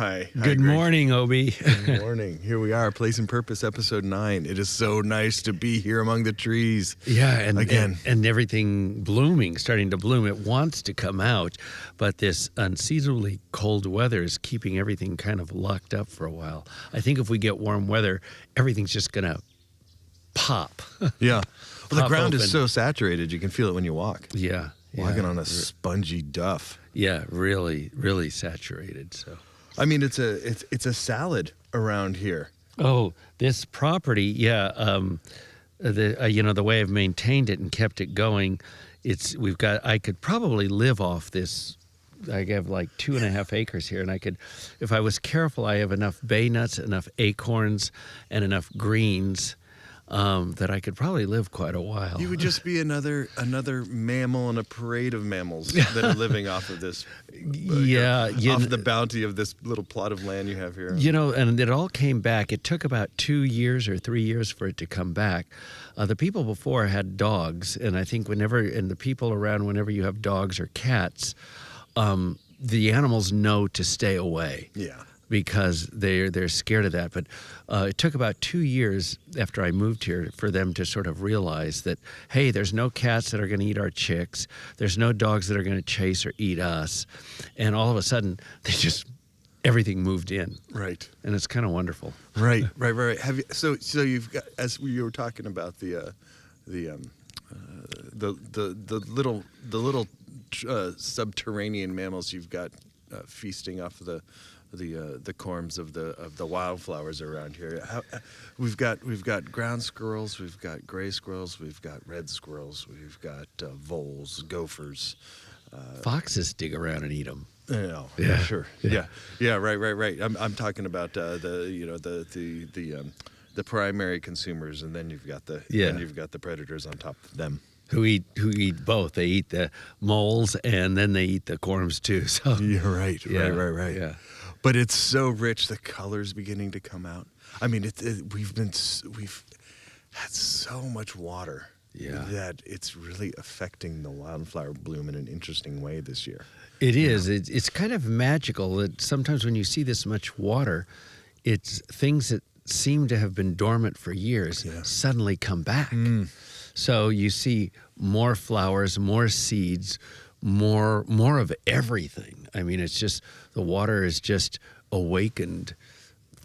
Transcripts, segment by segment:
Hi. Good morning, Obi. Good morning. Here we are, Place and Purpose, episode 9. It is so nice to be here among the trees. Yeah, and again, and everything blooming, starting to bloom. It wants to come out, but this unseasonably cold weather is keeping everything kind of locked up for a while. I think if we get warm weather, everything's just going to pop. Yeah. Well, the ground open. is so saturated, you can feel it when you walk. Yeah. Walking on a spongy duff. Yeah, really, really saturated. So, I mean, it's a salad around here. oh, this property, yeah. The way I've maintained it and kept it going, I could probably live off this. I have like 2.5 acres here, and I could, if I was careful, I have enough bay nuts, enough acorns, and enough greens that I could probably live quite a while. You would just be another mammal in a parade of mammals that are living off of this. Off the bounty of this little plot of land you have here. And it all came back. It took about 2 years or 3 years for it to come back. The people before had dogs, and I think the people around, whenever you have dogs or cats, the animals know to stay away. Yeah. Because they're scared of that. But it took about 2 years after I moved here for them to sort of realize that, hey, there's no cats that are going to eat our chicks. There's no dogs that are going to chase or eat us. And all of a sudden, everything moved in. Right. And it's kind of wonderful. Right. Have you? So you've got, as we were talking about the little subterranean mammals you've got feasting off the corms of the wildflowers around here. We've got ground squirrels, we've got gray squirrels, we've got red squirrels, we've got voles, gophers. Foxes dig around and eat them. Yeah, sure. Yeah. Right. I'm talking about the primary consumers, and then you've got the predators on top of them. Who eat both. They eat the moles and then they eat the corms too. So you're right. Yeah. But it's so rich, the color's beginning to come out. I mean, we've had so much water that it's really affecting the wildflower bloom in an interesting way this year. It is. It's kind of magical that sometimes when you see this much water, it's things that seem to have been dormant for years suddenly come back. So you see more flowers, more seeds, more of everything. I mean, it's just the water has just awakened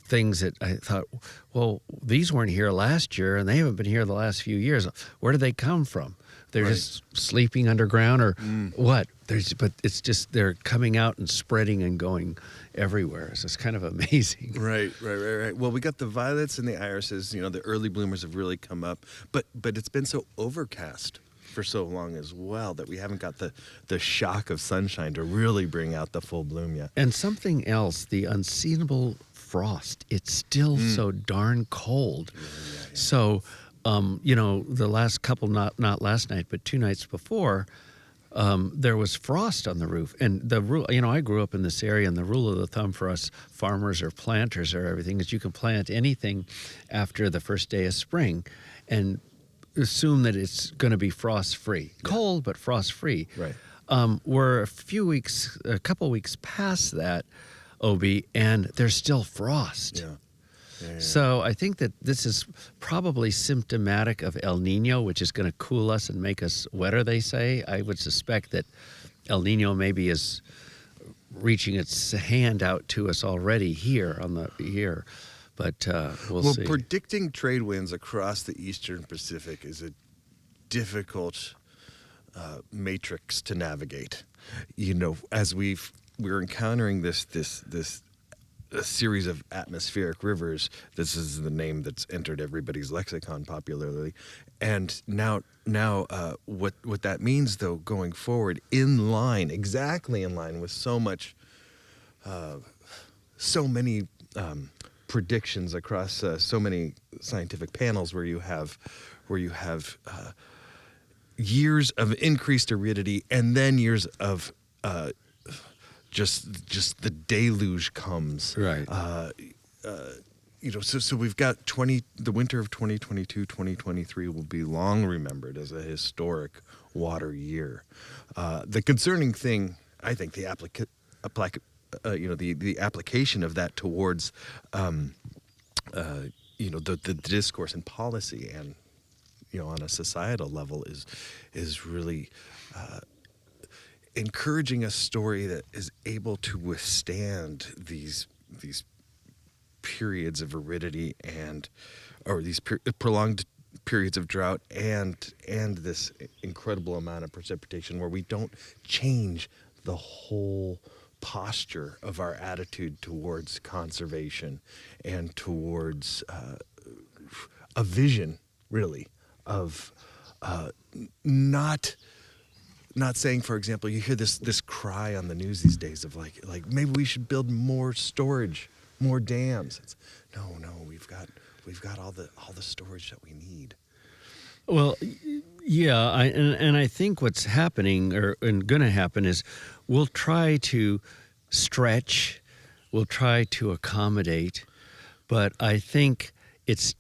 things that I thought, well, these weren't here last year, and they haven't been here the last few years. Where do they come from? They're just sleeping underground, or what? But it's just they're coming out and spreading and going everywhere. So it's kind of amazing. Right. Well, we got the violets and the irises. The early bloomers have really come up, but it's been so overcast for so long as well that we haven't got the shock of sunshine to really bring out the full bloom yet. And something else, the unseasonable frost. It's still so darn cold. Yeah. So, the last couple, not last night, but 2 nights before, there was frost on the roof. And the rule, I grew up in this area, and the rule of the thumb for us farmers or planters or everything is you can plant anything after the first day of spring and assume that it's going to be frost-free. Cold, but frost-free. Right. We're a couple weeks past that, Obi, and there's still frost. Yeah. So I think that this is probably symptomatic of El Nino, which is going to cool us and make us wetter, they say. I would suspect that El Nino maybe is reaching its hand out to us already here but we'll see. Well, predicting trade winds across the Eastern Pacific is a difficult matrix to navigate. As we're encountering this a series of atmospheric rivers. This is the name that's entered everybody's lexicon popularly. And now, what that means, though, going forward, exactly in line with so many predictions across so many scientific panels, where you have years of increased aridity and then years of just the deluge comes. Right. So we've got the winter of 2022, 2023 will be long remembered as a historic water year. The concerning thing, I think, the the application of that towards the discourse and policy, and on a societal level is really encouraging a story that is able to withstand these periods of aridity or these prolonged periods of drought and this incredible amount of precipitation, where we don't change the whole posture of our attitude towards conservation and towards a vision, really, of not saying, for example, you hear this cry on the news these days of like maybe we should build more storage, more dams. It's no, we've got all the storage that we need. Well, yeah, I think what's happening and going to happen is we'll try to stretch, we'll try to accommodate, but I think it's,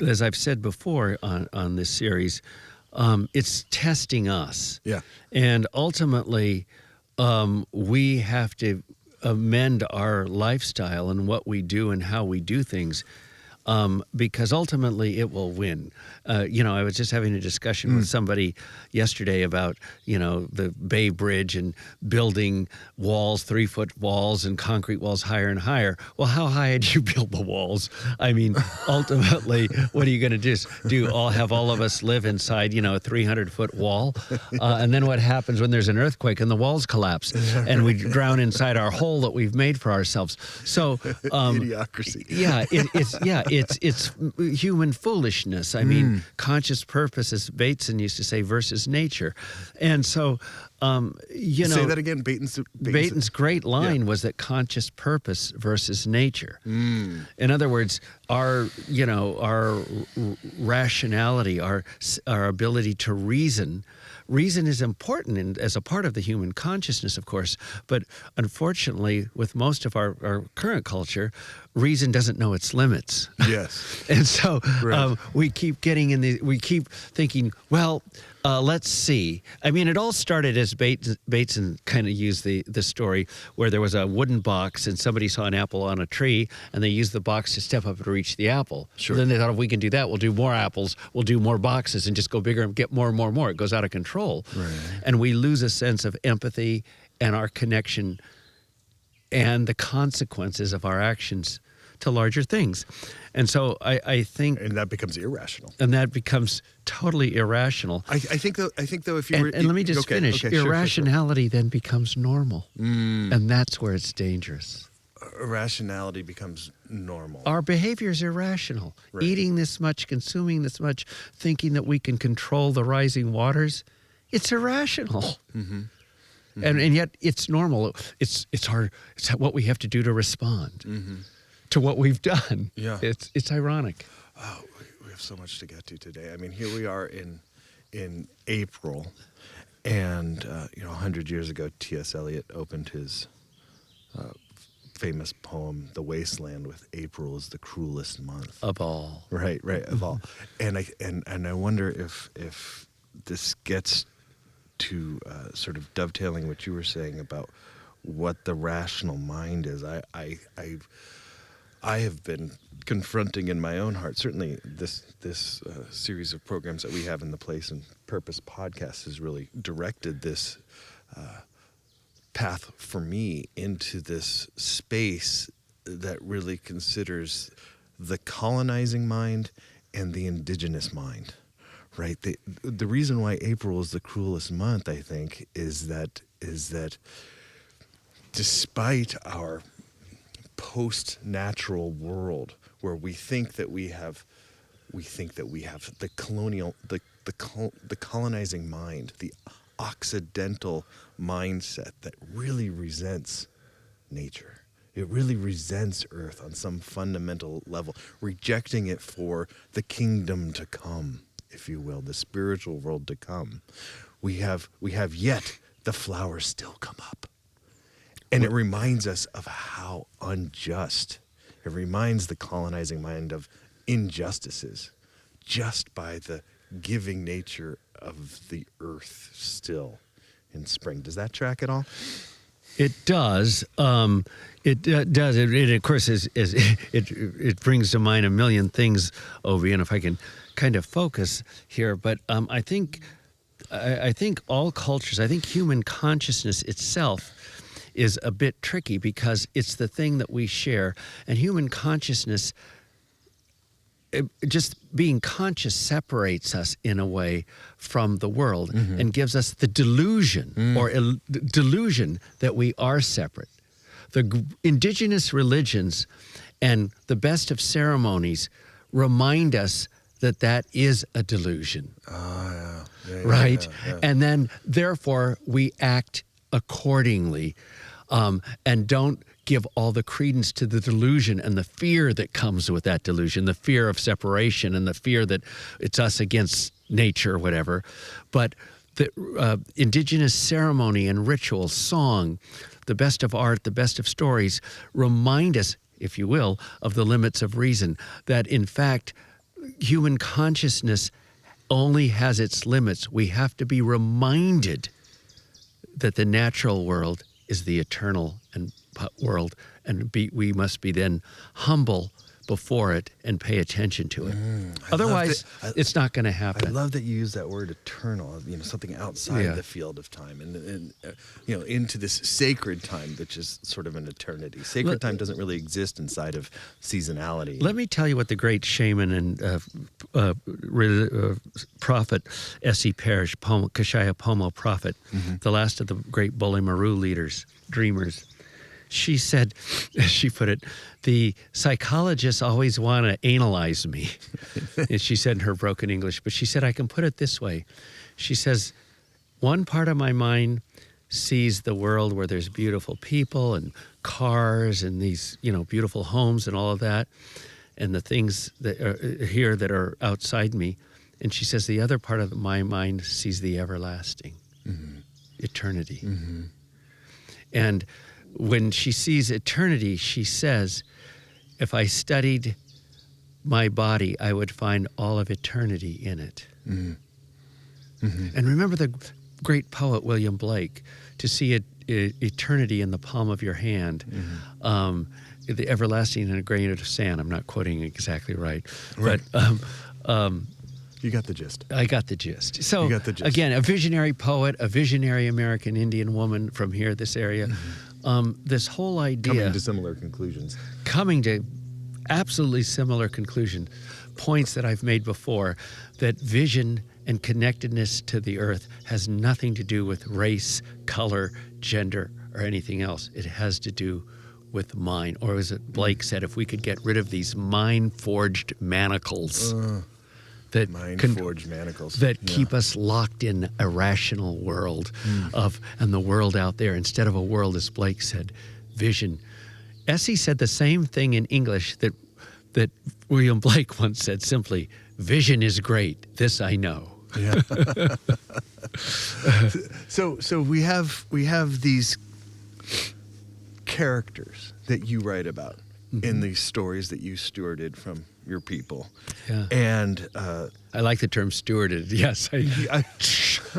as I've said before on this series, it's testing us. Yeah. And ultimately, we have to amend our lifestyle and what we do and how we do things, because ultimately it will win. I was just having a discussion with somebody yesterday about, the Bay Bridge and building walls, 3-foot walls and concrete walls higher and higher. Well, how high do you build the walls? I mean, ultimately, what are you going to do? Have all of us live inside, a 300-foot wall? And then what happens when there's an earthquake and the walls collapse and we drown inside our hole that we've made for ourselves? So, idiocracy. It's human foolishness. I mean, conscious purpose, as Bateson used to say, versus nature. And so, say that again. Bateson's great line was that conscious purpose versus nature. In other words, our rationality, our ability to reason. Reason is important as a part of the human consciousness, of course, but unfortunately, with most of our current culture, reason doesn't know its limits. Yes. And so Right. we keep we keep thinking, well, let's see. I mean, it all started as Bateson kind of used the story where there was a wooden box and somebody saw an apple on a tree and they used the box to step up to reach the apple. Sure. Then they thought, if we can do that, we'll do more apples, we'll do more boxes and just go bigger and get more and more and more. It goes out of control. Right. And we lose a sense of empathy and our connection and the consequences of our actions to larger things. And so I think... And that becomes irrational. And that becomes totally irrational. I think though if you and let me just finish. Okay, sure. Irrationality then becomes normal. And that's where it's dangerous. Irrationality becomes normal. Our behavior is irrational. Right. Eating this much, consuming this much, thinking that we can control the rising waters, it's irrational. And yet it's normal. It's what we have to do to respond to what we've done. Yeah. It's ironic. Oh, we have so much to get to today. I mean, here we are in April, and 100 years ago, T.S. Eliot opened his famous poem, "The Wasteland," with "April is the cruelest month Of all. Right, of all. And I wonder if this gets to sort of dovetailing what you were saying about what the rational mind is. I have been confronting in my own heart. Certainly, this series of programs that we have in the Place and Purpose podcast has really directed this path for me into this space that really considers the colonizing mind and the indigenous mind. Right. The reason why April is the cruelest month, I think, is that despite our post-natural world, where we think that we have the colonizing mind, the Occidental mindset that really resents nature. It really resents Earth on some fundamental level, rejecting it for the kingdom to come, if you will, the spiritual world to come. We have yet the flowers still come up. And it reminds us of how unjust. It reminds the colonizing mind of injustices just by the giving nature of the earth still in spring. Does that track at all? It does. It does. It of course it brings to mind a million things, Obi. And if I can kind of focus here, but I think all cultures, I think human consciousness itself is a bit tricky because it's the thing that we share, and human consciousness. Just being conscious separates us in a way from the world and gives us the delusion delusion that we are separate. The indigenous religions and the best of ceremonies remind us that that is a delusion. Right? Yeah. And then, therefore, we act accordingly and don't give all the credence to the delusion and the fear that comes with that delusion, the fear of separation and the fear that it's us against nature or whatever. But the indigenous ceremony and ritual, song, the best of art, the best of stories remind us, if you will, of the limits of reason, that in fact, human consciousness only has its limits. We have to be reminded that the natural world is the eternal and world, and we must be then humble before it and pay attention to it. Otherwise, it's not going to happen. I love that you use that word eternal, something outside the field of time and into this sacred time, which is sort of an eternity. Sacred time doesn't really exist inside of seasonality. Let me tell you what the great shaman and prophet S.E. Parrish, Kashaya Pomo prophet, the last of the great Bole Maru leaders, dreamers, she said, as she put it, the psychologists always want to analyze me. And she said in her broken English, but she said, I can put it this way. She says, one part of my mind sees the world where there's beautiful people and cars and these, beautiful homes and all of that, and the things that are here that are outside me. And she says, the other part of my mind sees the everlasting, eternity. And when she sees eternity, she says, if I studied my body, I would find all of eternity in it. And remember the great poet William Blake, to see eternity in the palm of your hand, the everlasting in a grain of sand. I'm not quoting exactly right. But you got the gist. I got the gist. So, you got the gist. Again, a visionary poet, a visionary American Indian woman from here, this area. This whole idea... Coming to similar conclusions. Coming to absolutely similar conclusions. Points that I've made before, that vision and connectedness to the earth has nothing to do with race, color, gender, or anything else. It has to do with mind. Or as Blake said, if we could get rid of these mind-forged manacles... that mind-forged manacles that keep us locked in a rational world and the world out there instead of a world, as Blake said, vision. Essie said the same thing in English that William Blake once said simply, vision is great, this I know. Yeah. So we have these characters that you write about in these stories that you stewarded from your people. Yeah. And I like the term stewarded. Yes, I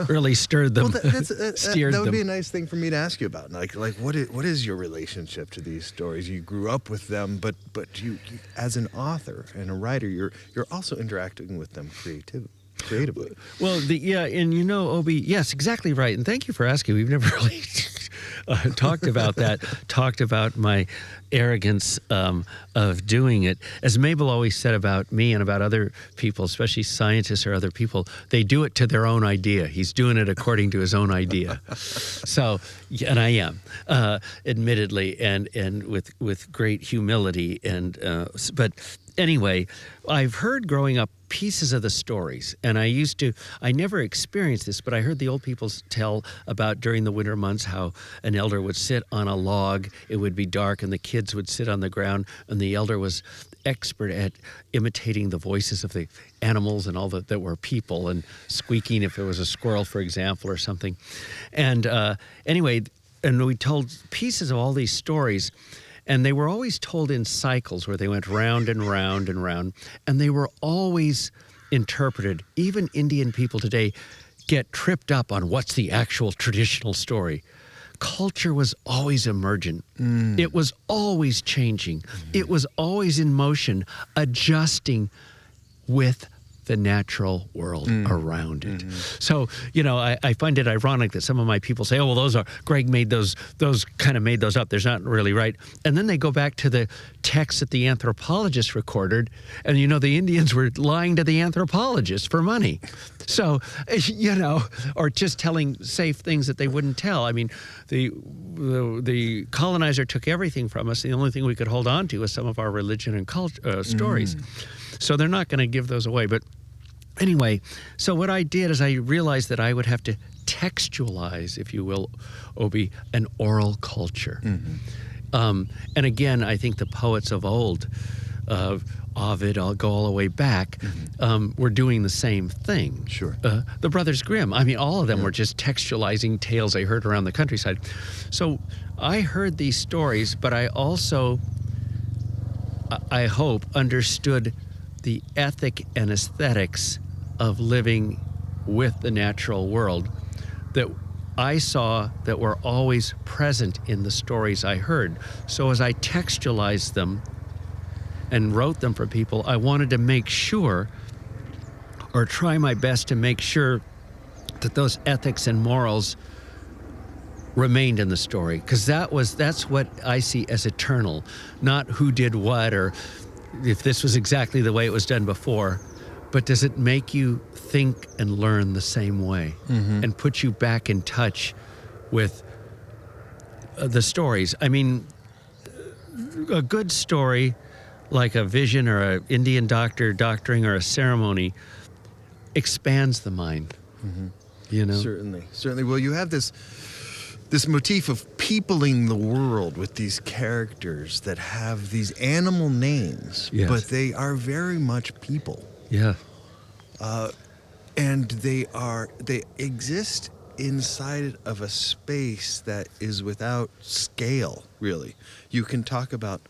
really stirred them. Well, that would be a nice thing for me to ask you about. Like what is your relationship to these stories? You grew up with them, but you as an author and a writer, you're also interacting with them creatively. Well, and Obi, yes, exactly right. And thank you for asking. We've never really talked about that, talked about my arrogance of doing it. As Mabel always said about me and about other people, especially scientists or other people, they do it to their own idea. He's doing it according to his own idea. So, and I am, admittedly, and with great humility. But anyway, I've heard growing up pieces of the stories, and I never experienced this, but I heard the old people tell about during the winter months how an elder would sit on a log, it would be dark, and the kids would sit on the ground, and the elder was expert at imitating the voices of the animals and all that were people, and squeaking if it was a squirrel, for example, or something. And anyway, and we told pieces of all these stories, and they were always told in cycles where they went round and round and round, and they were always interpreted. Even Indian people today get tripped up on what's the actual traditional story. culture was always emergent. It was always changing. It was always in motion, adjusting with the natural world around it. So, I find it ironic that some of my people say, oh, well, Greg made those kind of made those up. There's not really right. And then they go back to the text that the anthropologist recorded. And, the Indians were lying to the anthropologist for money. So, or just telling safe things that they wouldn't tell. I mean, the colonizer took everything from us. The only thing we could hold on to was some of our religion and culture stories. So they're not going to give those away. But anyway, so what I did is I realized that I would have to textualize, if you will, Obi, an oral culture. And again, I think the poets of old, Ovid, I'll go all the way back, were doing the same thing. Sure. The Brothers Grimm, I mean, all of them were just textualizing tales they heard around the countryside. So I heard these stories, but I also, I hope, understood the ethic and aesthetics of living with the natural world that I saw that were always present in the stories I heard. So as I textualized them and wrote them for people, I wanted to make sure, or try my best to make sure, that those ethics and morals remained in the story, because that's what I see as eternal, not who did what or if this was exactly the way it was done before, but does it make you think and learn the same way and put you back in touch with the stories? I mean, a good story like a vision or an Indian doctor doctoring or a ceremony expands the mind, Certainly. Well, you have this motif of peopling the world with these characters that have these animal names, but they are very much people. Yeah. And they exist inside of a space that is without scale, really. You can talk about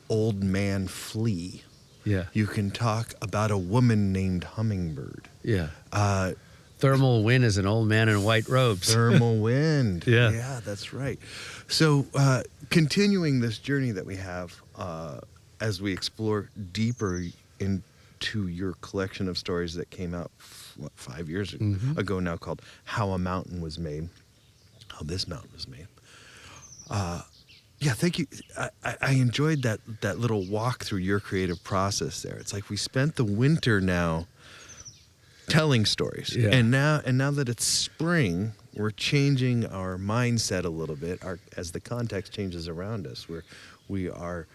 Old Man Flea. Yeah. You can talk about a woman named Hummingbird. Yeah. Thermal Wind is an old man in white robes. Thermal Wind. Yeah, that's right. So continuing this journey that we have as we explore deeper into your collection of stories that came out 5 years ago now, called How a Mountain Was Made, How This Mountain Was Made. Thank you. I enjoyed that little walk through your creative process there. It's like we spent the winter now telling stories. Yeah. And now that it's spring, we're changing our mindset a little bit. As the context changes around us, we are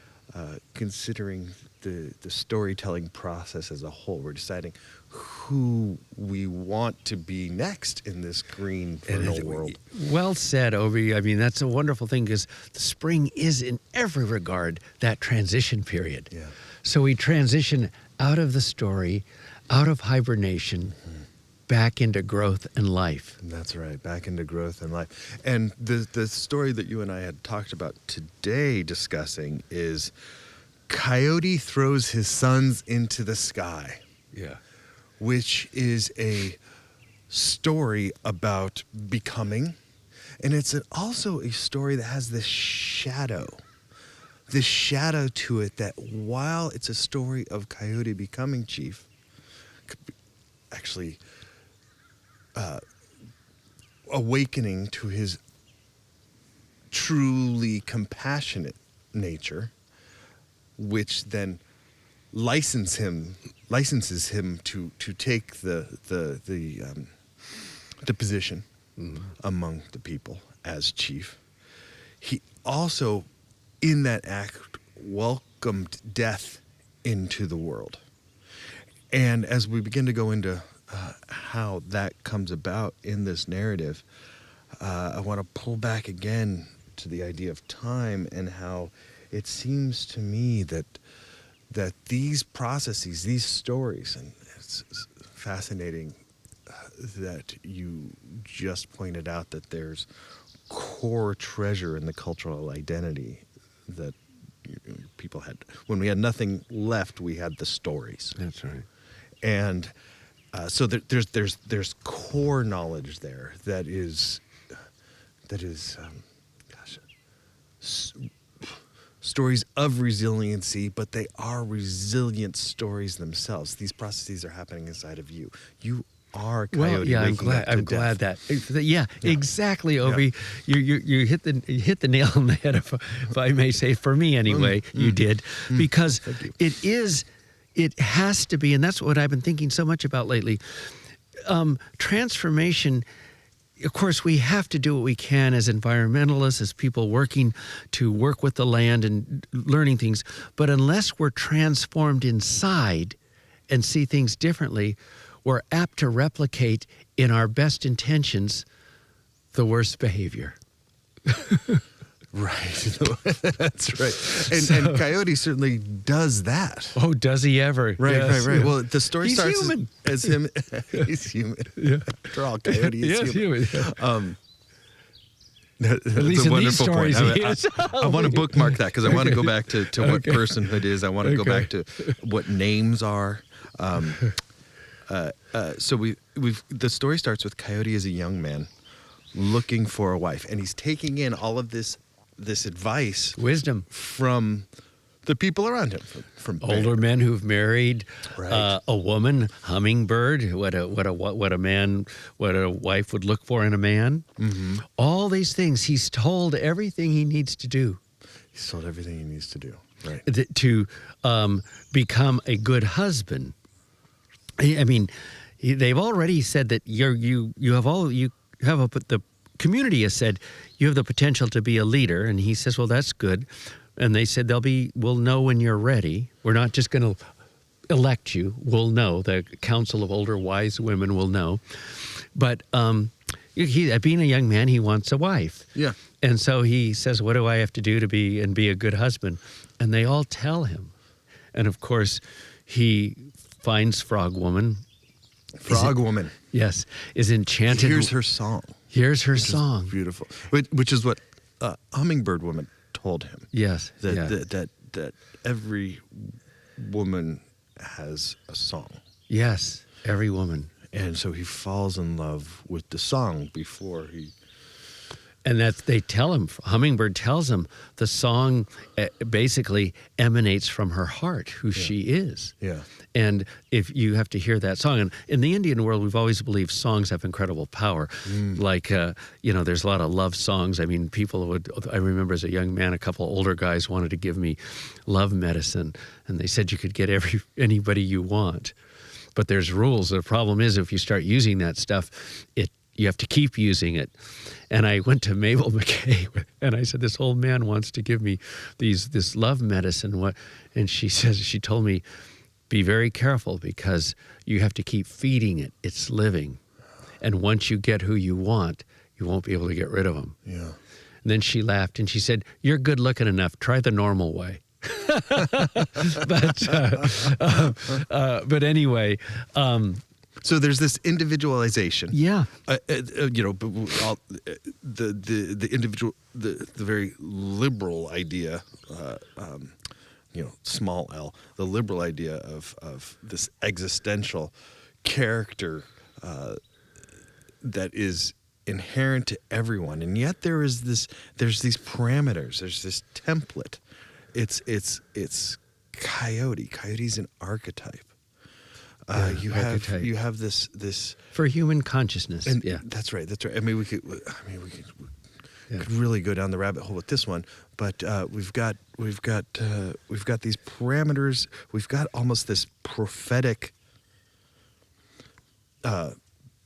considering the storytelling process as a whole. We're deciding who we want to be next in this green fertile world. Well said, Obi. I mean, that's a wonderful thing, because the spring is in every regard that transition period. Yeah. So we transition out of the story, out of hibernation, back into growth and life. That's right, back into growth and life. And the story that you and I had talked about today discussing is Coyote Throws His Sons into the Sky. Yeah. Which is a story about becoming. And it's also a story that has this shadow to it, that while it's a story of Coyote becoming chief, actually awakening to his truly compassionate nature, which then licenses him to take the position among the people as chief. He also, in that act, welcomed death into the world. And as we begin to go into how that comes about in this narrative, I want to pull back again to the idea of time, and how it seems to me that these processes, these stories, and it's fascinating that you just pointed out that there's core treasure in the cultural identity that people had. When we had nothing left, we had the stories. That's right. And so there's core knowledge there that is gosh, stories of resiliency, but they are resilient stories themselves. These processes are happening inside of you. You are a coyote. Well, yeah, I'm waking up glad. to I'm glad death. that. Yeah, exactly, Obi. You hit the nail on the head, if I may say, for me anyway. You did, because Thank you. it has to be, and that's what I've been thinking so much about lately. Transformation. Of course, we have to do what we can as environmentalists, as people working to work with the land and learning things. But unless we're transformed inside and see things differently, we're apt to replicate in our best intentions the worst behavior. Right. That's right. And Coyote certainly does that. Oh, does he ever? Right, Yes. right. Well, the story He's starts human. as him. He's human. Yeah. After all, Coyote is Yes, human. human. That's At least a in these wonderful point. stories, he is. I want to bookmark that because I want to go back to what Okay. personhood is. I want to go Okay. back to what names are. So we've the story starts with Coyote as a young man looking for a wife, and he's taking in all of this advice Wisdom. from the people around him, from Older men who've married Right. a woman, hummingbird, what a wife would look for in a man. Mm-hmm. All these things, he's told everything he needs to do He's told everything he needs to do. Right. to become a good husband. I mean, they've already said that the community has said you have the potential to be a leader, and he says, well, that's good. And they said we'll know when you're ready. We're not just going to elect you. We'll know. The Council of Older Wise Women will know. But being a young man, he wants a wife. Yeah. And so he says, what do I have to do to be a good husband? And they all tell him. And of course, he finds Frog Woman. Frog Woman. Yes, is enchanted. Here's her song. Here's her Which is song. beautiful. Which is what Hummingbird Woman told him. Yes. That every woman has a song. Yes, every woman. And so he falls in love with the song before he... And they tell him, Hummingbird tells him, the song basically emanates from her heart, who she is. Yeah. And if you have to hear that song, and in the Indian world, we've always believed songs have incredible power. Like, there's a lot of love songs. I mean, I remember as a young man, a couple older guys wanted to give me love medicine, and they said you could get anybody you want. But there's rules. The problem is if you start using that stuff, you have to keep using it. And I went to Mabel McKay and I said, this old man wants to give me this love medicine. And she told me, be very careful because you have to keep feeding it. It's living. And once you get who you want, you won't be able to get rid of them. Yeah. And then she laughed and she said, you're good looking enough. Try the normal way. But anyway, so there's this individualization. yeah. The individual, the very liberal idea, small L, the liberal idea of this existential character that is inherent to everyone, and yet there's these parameters. There's this template. It's Coyote. Coyote's an archetype. You have this For human consciousness. and Yeah. that's right. I mean, we could really go down the rabbit hole with this one, but we've got these parameters. We've got almost this prophetic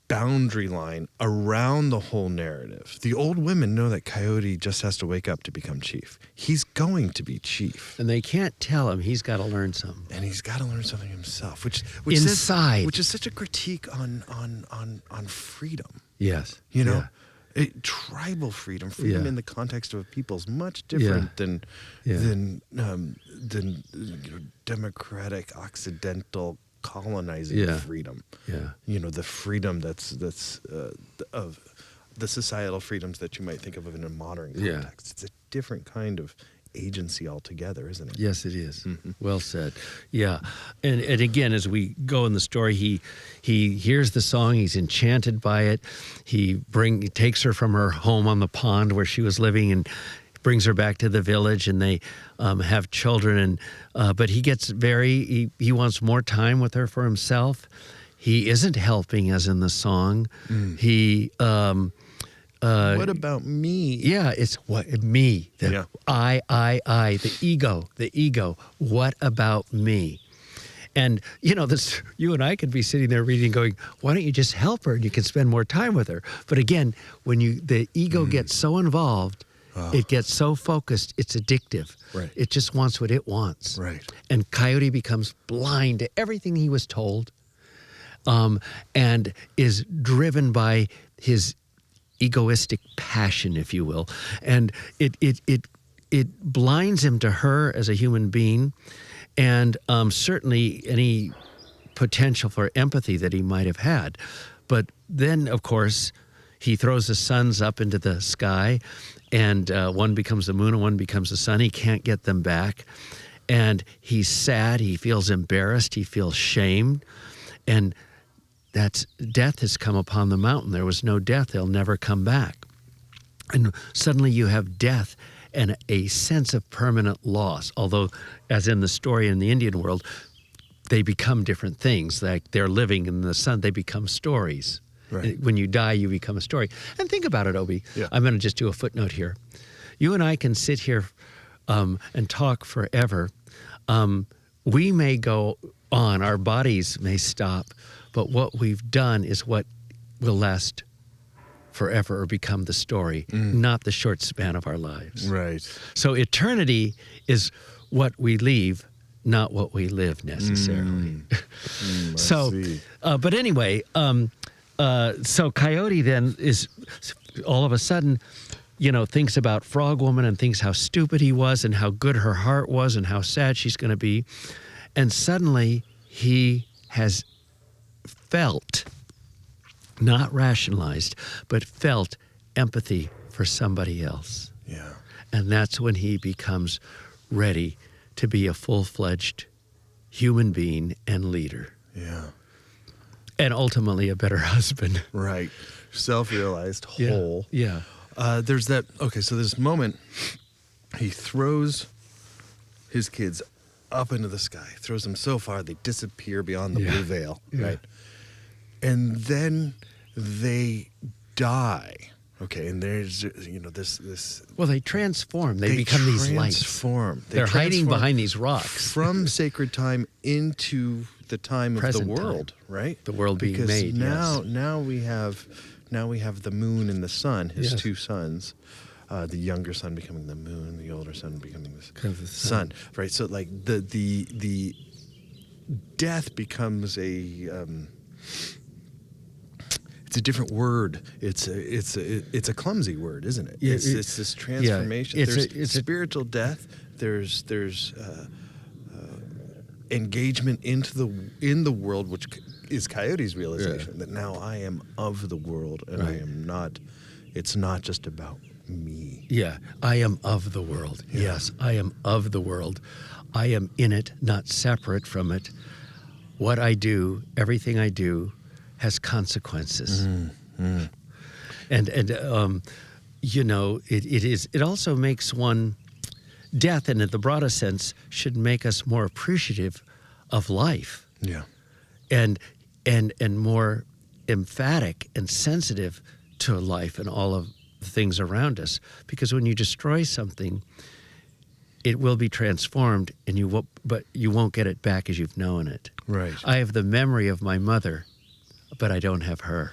boundary line around the whole narrative. The old women know that Coyote just has to wake up to become chief. He's going to be chief. And they can't tell him he's got to learn something. And he's got to learn something himself, which Inside. which is such a critique on freedom. Yes. You know, Yeah. tribal freedom Yeah. in the context of a people is much different Yeah. than democratic Occidental colonizing freedom. Yeah. The freedom that's of the societal freedoms that you might think of in a modern Yeah. context. It's a different kind of agency altogether, isn't it? Yes, it is. Mm-hmm. Well said. Yeah, and again, as we go in the story, he hears the song. He's enchanted by it. He takes her from her home on the pond where she was living and brings her back to the village, and they have children. And but he gets he wants more time with her for himself. He isn't helping, as in the song. He. What about me? Yeah, it's what me. I, the ego. What about me? And this, you and I could be sitting there reading, going, "Why don't you just help her and you can spend more time with her?" But again, when the ego gets so involved, it gets so focused, it's addictive. Right. It just wants what it wants. Right. And Coyote becomes blind to everything he was told, and is driven by his egoistic passion, if you will, and it blinds him to her as a human being, and certainly any potential for empathy that he might have had. But then, of course, he throws the suns up into the sky, and one becomes the moon and one becomes the sun. He can't get them back, and he's sad. He feels embarrassed. He feels shamed, and death has come upon the mountain. There was no death. They'll never come back. And suddenly you have death and a sense of permanent loss. Although, as in the story in the Indian world, they become different things. Like they're living in the sun, they become stories. Right. When you die, you become a story. And think about it, Obi. Yeah. I'm going to just do a footnote here. You and I can sit here and talk forever. We may go on, our bodies may stop, but what we've done is what will last forever or become the story, not the short span of our lives. Right. So eternity is what we leave, not what we live necessarily. But anyway, so Coyote then is all of a sudden, thinks about Frog Woman and thinks how stupid he was and how good her heart was and how sad she's going to be. And suddenly he has felt, not rationalized, but felt empathy for somebody else. Yeah. And that's when he becomes ready to be a full-fledged human being and leader. Yeah. And ultimately a better husband. Right. Self-realized, whole. Yeah. There's that, so this moment, he throws his kids up into the sky, throws them so far they disappear beyond the blue veil, right? And then they die. Okay, and there's this. Well, they transform. They become these lights. They're hiding behind these rocks from sacred time into the time of the world, right? The world being made. Now we have the moon and the sun, his two sons. The younger son becoming the moon, the older son becoming the sun. Right? So like the death becomes it's a different word. It's a clumsy word, isn't it? Yeah, it's this transformation. Yeah, There's spiritual death. There's engagement in the world, which is Coyote's realization that now I am of the world and I am not. It's not just about me. Yeah, I am of the world. Yeah. Yes, I am of the world. I am in it, not separate from it. What I do, everything I do, has consequences. And it also makes one, death, and in the broadest sense, should make us more appreciative of life. Yeah. And more emphatic and sensitive to life and all of the things around us. Because when you destroy something, it will be transformed, and you won't get it back as you've known it. Right. I have the memory of my mother, but I don't have her.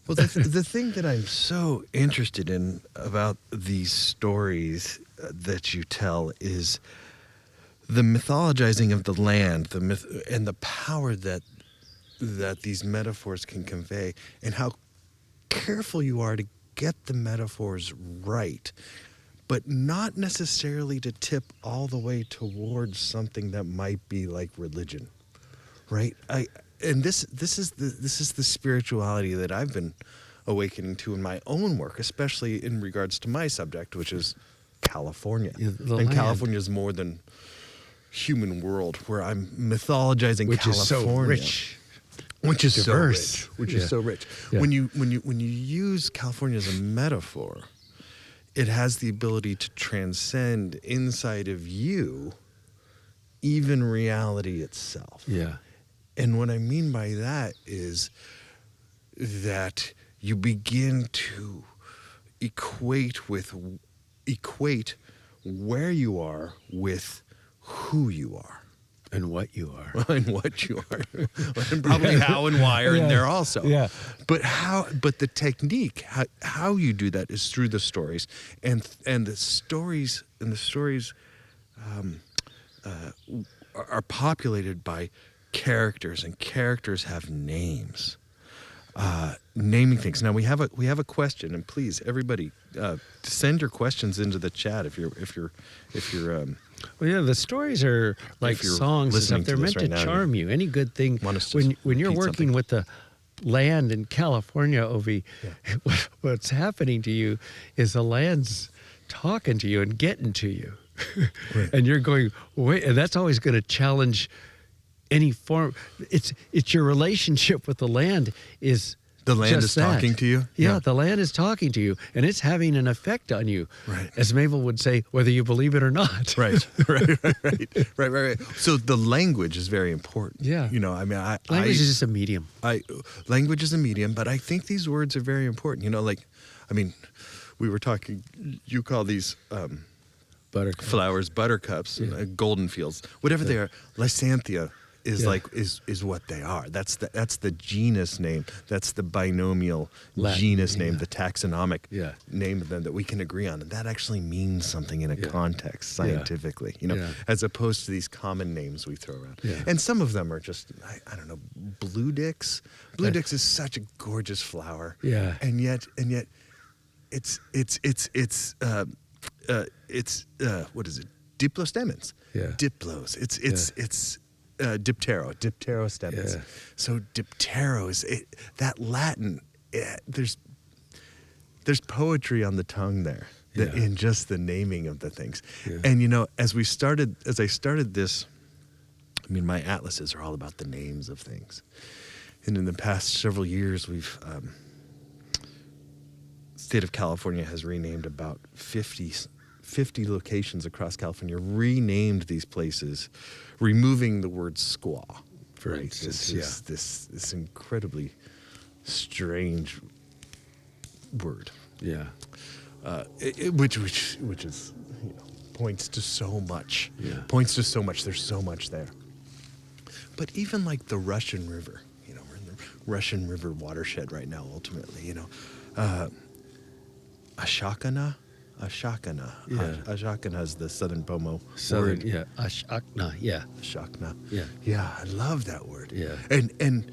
Well, the thing that I'm so interested in about these stories that you tell is the mythologizing of the land, the myth, and the power that these metaphors can convey, and how careful you are to get the metaphors right, but not necessarily to tip all the way towards something that might be like religion, right? And this is the spirituality that I've been awakening to in my own work, especially in regards to my subject, which is California. The And land. California is more than human world, where I'm mythologizing Which is California. so rich. Which is Diverse. so rich. Which Yeah. is so rich. Yeah. When you use California as a metaphor, it has the ability to transcend inside of you even reality itself. Yeah. And what I mean by that is that you begin to equate where you are with who you are. And what you are. And what you are. And probably how and why are in there also. Yeah. But the technique, how you do that is through the stories. And the stories are populated by characters, and characters have names. Naming things. Now we have a question, and please, everybody, send your questions into the chat if you're Well, yeah, the stories are like If you're songs and listening stuff. They're to meant this to right now, charm you. Any good thing want us to when you're repeat working something. with the land in California, Obi, what's happening to you is the land's talking to you and getting to you. Right. And you're going, wait, and that's always going to challenge any form. It's your relationship with the land is The land just is that. talking to you? Yeah, Yeah. the land is talking to you, and it's having an effect on you. Right. As Mabel would say, whether you believe it or not. Right. So the language is very important. Yeah. You know, I mean, Language is just a medium. language is a medium, but I think these words are very important. You know, like, I mean, we were talking. You call these Buttercup. flowers buttercups, Yeah. golden fields, whatever they are. Lysanthium is Yeah. like is what they are. That's the genus name. That's the binomial Latin, genus name, yeah. the taxonomic Yeah. name of them that we can agree on, and that actually means something in a Yeah. context scientifically. You know, Yeah. as opposed to these common names we throw around. Yeah. And some of them are just I don't know, blue dix. Blue dix is such a gorgeous flower. Yeah. And yet it's what is it? Diplostemens. Yeah. Diplos. It's dipterostemens. Yeah. So diptero is that Latin. There's poetry on the tongue there Yeah. in just the naming of the things. Yeah. And you know, as I started this, I mean, my atlases are all about the names of things. And in the past several years, we've state of California has renamed about 50 locations across California, renamed these places, removing the word squaw. For instance, This incredibly strange word, Yeah. which is, you know, points to so much. Yeah. Points to so much. There's so much there. But even like the Russian River, you know, we're in the Russian River watershed right now. Ultimately, you know. Ashakana? Yeah. Ashakana is the Southern Pomo Southern, word. yeah. Ashakna, yeah. Ashakana. Yeah. Yeah, I love that word. Yeah. And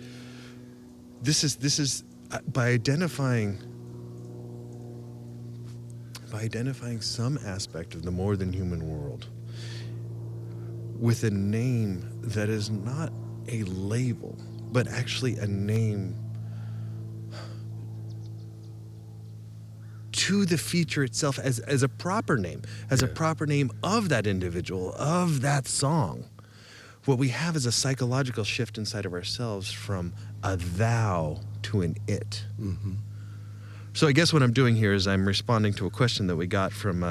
this is by identifying some aspect of the more than human world with a name that is not a label, but actually a name to the feature itself as a proper name, as a Yeah. proper name of that individual, of that song. What we have is a psychological shift inside of ourselves from a thou to an it. Mm-hmm. So I guess what I'm doing here is I'm responding to a question that we got from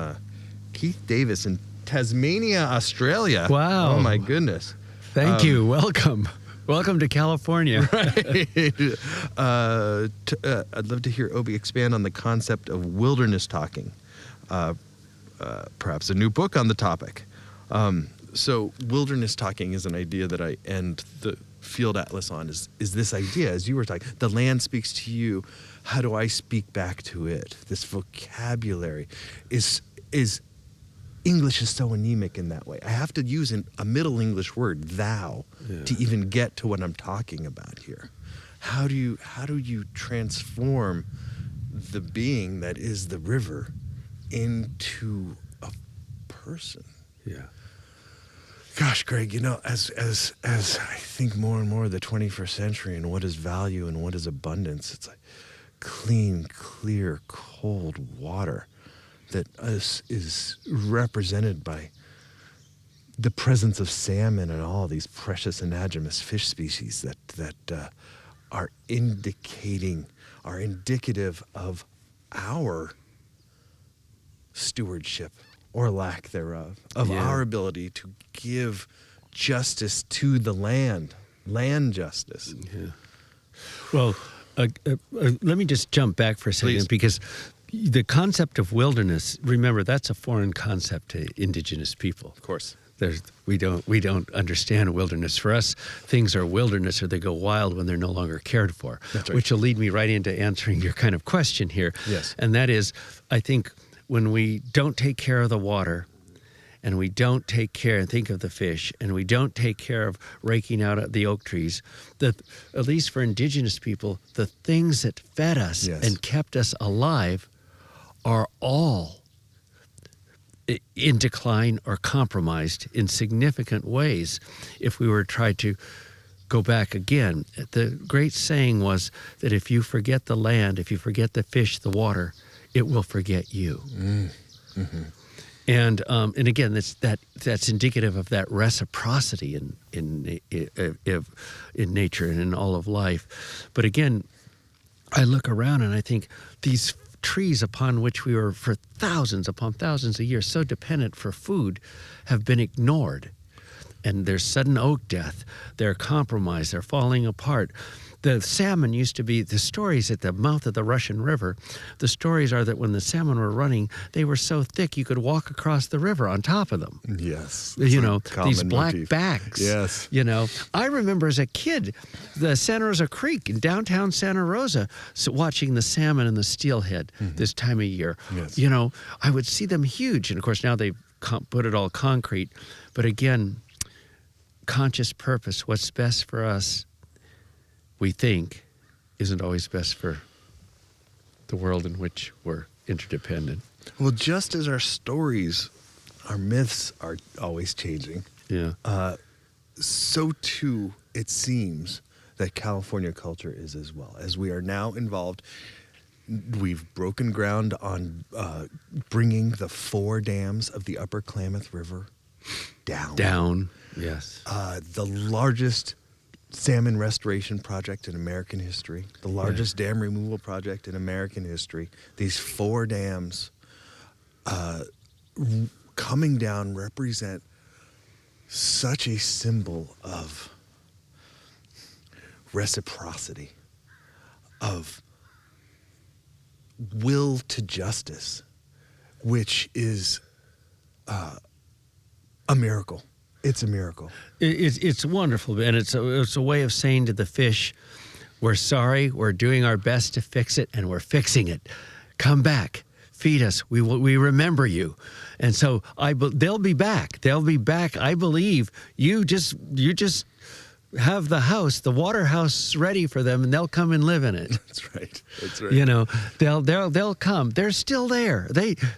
Keith Davis in Tasmania, Australia. Wow. Oh my goodness. Thank you. Welcome. Welcome to California. I'd love to hear Obi expand on the concept of wilderness talking. Perhaps a new book on the topic. So wilderness talking is an idea that I end the field atlas on, is this idea, as you were talking, the land speaks to you. How do I speak back to it? This vocabulary is English is so anemic in that way. I have to use a Middle English word, thou, Yeah. to even get to what I'm talking about here. How do you transform the being that is the river into a person? Yeah. Gosh, Greg, you know, as I think more and more of the 21st century and what is value and what is abundance, it's like clean, clear, cold water that is represented by the presence of salmon and all these precious anadromous fish species that are indicative of our stewardship or lack thereof, of our ability to give justice to the land justice. Yeah. Well, let me just jump back for a second. Please. Because the concept of wilderness, remember, that's a foreign concept to indigenous people. Of course. We don't understand wilderness. For us, things are wilderness or they go wild when they're no longer cared for. That's right. Which will lead me right into answering your kind of question here. Yes. And that is, I think when we don't take care of the water, and we don't take care and think of the fish, and we don't take care of raking out the oak trees, that at least for indigenous people, the things that fed us and kept us alive are all in decline or compromised in significant ways. If we were to try to go back again, the great saying was that if you forget the land, if you forget the fish, the water, it will forget you. Mm-hmm. And again, that's indicative of that reciprocity in nature and in all of life. But again, I look around and I think these trees upon which we were for thousands upon thousands of years so dependent for food have been ignored. And there's sudden oak death. They're compromised. They're falling apart. The salmon used to be, the stories at the mouth of the Russian River, the stories are that when the salmon were running, they were so thick you could walk across the river on top of them. Yes. You know, these black motif. backs. Yes. You know, I remember as a kid, the Santa Rosa Creek in downtown Santa Rosa, watching the salmon and the steelhead this time of year. Yes. You know, I would see them huge. And of course, now they've put it all concrete. But again, conscious purpose, what's best for us, we think, isn't always best for the world in which we're interdependent. Well, just as our stories, our myths are always changing, so too it seems that California culture is as well. As we are now involved, we've broken ground on bringing the 4 dams of the Upper Klamath River down. Yes. The largest salmon restoration project in American history, the largest dam removal project in American history. These 4 dams coming down represent such a symbol of reciprocity, of will to justice, which is a miracle. It's a miracle. It's wonderful, and it's a way of saying to the fish, we're sorry, we're doing our best to fix it, and we're fixing it. Come back, feed us. We remember you, and so they'll be back. They'll be back. I believe you just have the house, the water house, ready for them, and they'll come and live in it. That's right. That's right. You know, they'll come. They're still there.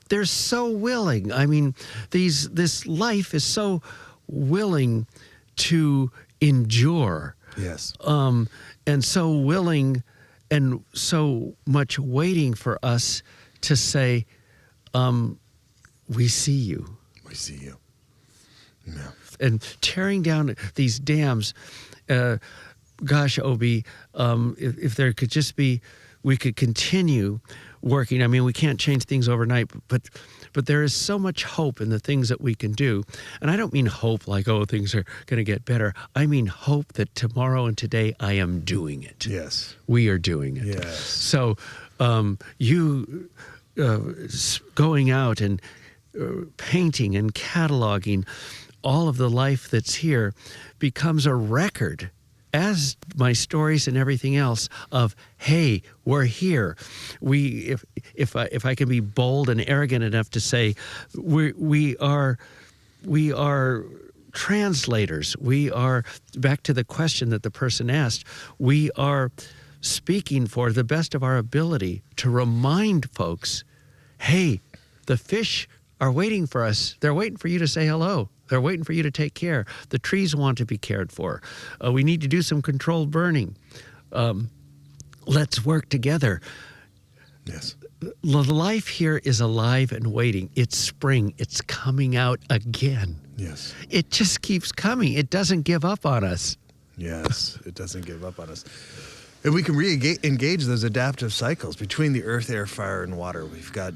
They're so willing. I mean, this life is so willing to endure. Yes. And so willing and so much waiting for us to say, we see you. We see you. Yeah. And tearing down these dams, gosh, Obi, if there could just be, we could continue working. I mean, we can't change things overnight, but there is so much hope in the things that we can do. And I don't mean hope like, oh, things are going to get better. I mean hope that tomorrow and today I am doing it. Yes. We are doing it. Yes. So you going out and painting and cataloging all of the life that's here becomes a record, as my stories and everything else, of, hey, we're here. If I can be bold and arrogant enough to say, we are translators. We are, back to the question that the person asked, we are speaking for the best of our ability to remind folks, hey, the fish are waiting for us. They're waiting for you to say hello. They're waiting for you to take care. The trees want to be cared for. We need to do some controlled burning. Let's work together. Yes. Life here is alive and waiting. It's spring. It's coming out again. Yes. It just keeps coming. It doesn't give up on us. Yes, it doesn't give up on us. And we can re-engage those adaptive cycles between the earth, air, fire, and water. We've got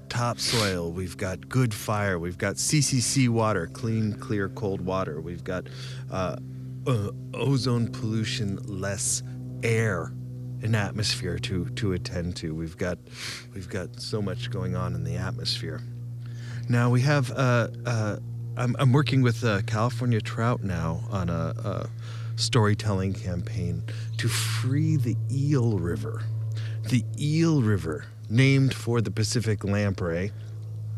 topsoil. We've got good fire. We've got CCC water, clean, clear, cold water. We've got ozone pollution, less air, an atmosphere to attend to. We've got so much going on in the atmosphere. Now we have. I'm working with California Trout now on a storytelling campaign to free the Eel River. The Eel River, named for the Pacific lamprey,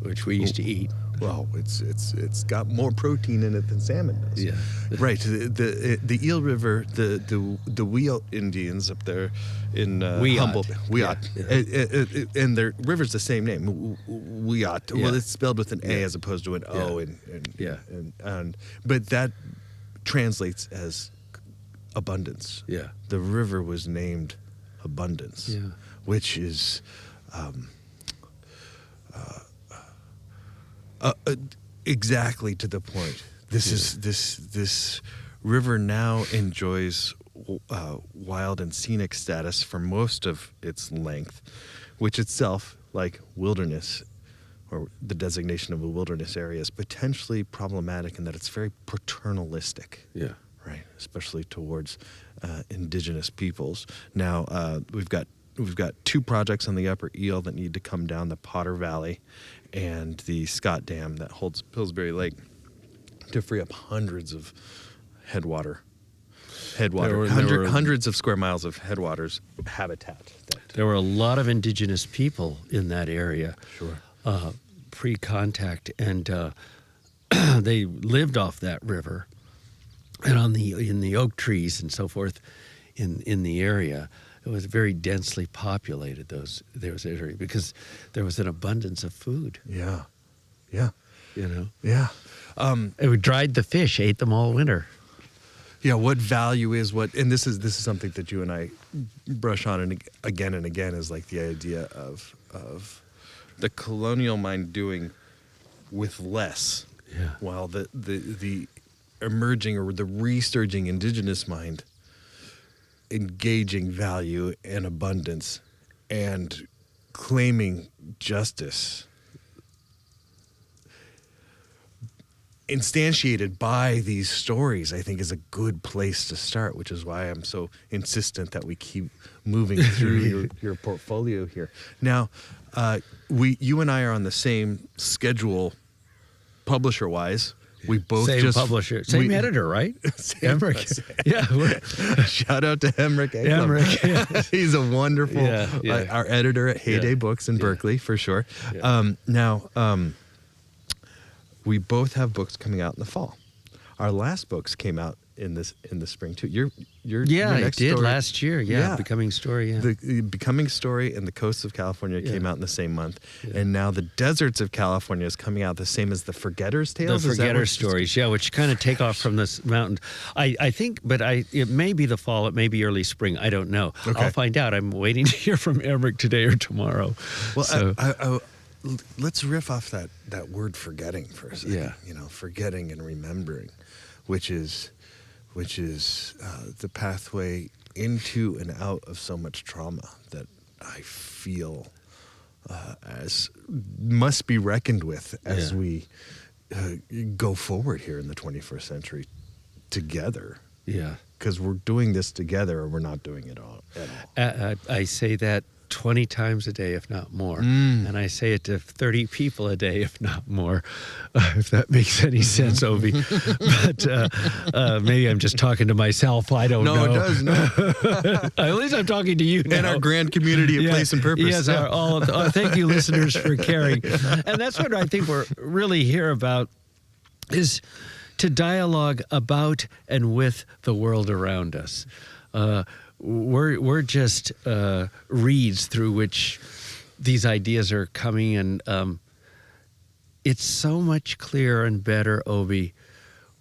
Which we used to eat. well, it's got more protein in it than salmon does. Yeah. Right. The Eel River, the Wiyot Indians up there in Humboldt. Wiyot. And their river's the same name, Wiyot. Yeah. Well, it's spelled with an A Yeah. as opposed to an O. Yeah. And but that translates as abundance. Yeah. The river was named Abundance, Yeah. which is exactly to the point. This river now enjoys wild and scenic status for most of its length, which itself, like wilderness, or the designation of a wilderness area, is potentially problematic in that it's very paternalistic. Yeah. Right, especially towards indigenous peoples. Now we've got two projects on the Upper Eel that need to come down: the Potter Valley and the Scott Dam that holds Pillsbury Lake, to free up hundreds of headwater, hundreds of square miles of headwaters habitat. There were a lot of indigenous people in that area. Sure. Pre-contact, and they lived off that river, and in the oak trees and so forth, in the area. It was very densely populated. Those areas, because there was an abundance of food. Yeah. You know. Yeah. It dried the fish, ate them all winter. Yeah, what value is what, and this is something that you and I brush on and again, is like the idea of the colonial mind doing with less, Yeah. while the emerging or the resurging indigenous mind engaging value and abundance and claiming justice, instantiated by these stories, I think is a good place to start, which is why I'm so insistent that we keep moving through your portfolio here. Now, you and I are on the same schedule, publisher-wise. We both Same publisher, same editor, right? Emmerich. Yeah. Shout out to Emmerich. Emmerich, yes. He's a wonderful, Yeah. Our editor at Heyday Books in Berkeley, for sure. Yeah. Now, we both have books coming out in the fall. Our last books came out in the spring too. Your next it did story, last year. Yeah, Becoming Story. Yeah. The Becoming Story and the Coasts of California came out in the same month, and now the Deserts of California is coming out the same as the Forgetter's Tales. The Forgetter Stories, which kind of take off from this mountain. I think, but it may be the fall, it may be early spring. I don't know. Okay. I'll find out. I'm waiting to hear from Emmerich today or tomorrow. Well, so, let's riff off that word forgetting for a second. Yeah. Forgetting and remembering, which is the pathway into and out of so much trauma that I feel as must be reckoned with as we go forward here in the 21st century together. Yeah. Because we're doing this together, or we're not doing it all at all. I say that 20 times a day, if not more. And I say it to 30 people a day, if not more, if that makes any sense, Obi. But maybe I'm just talking to myself. I don't know. No, it does. No. At least I'm talking to you now. And our grand community of Place and Purpose. Yes, thank you, listeners, for caring. And that's what I think we're really here about, is to dialogue about and with the world around us. We're just reeds through which these ideas are coming, and it's so much clearer and better, Obi,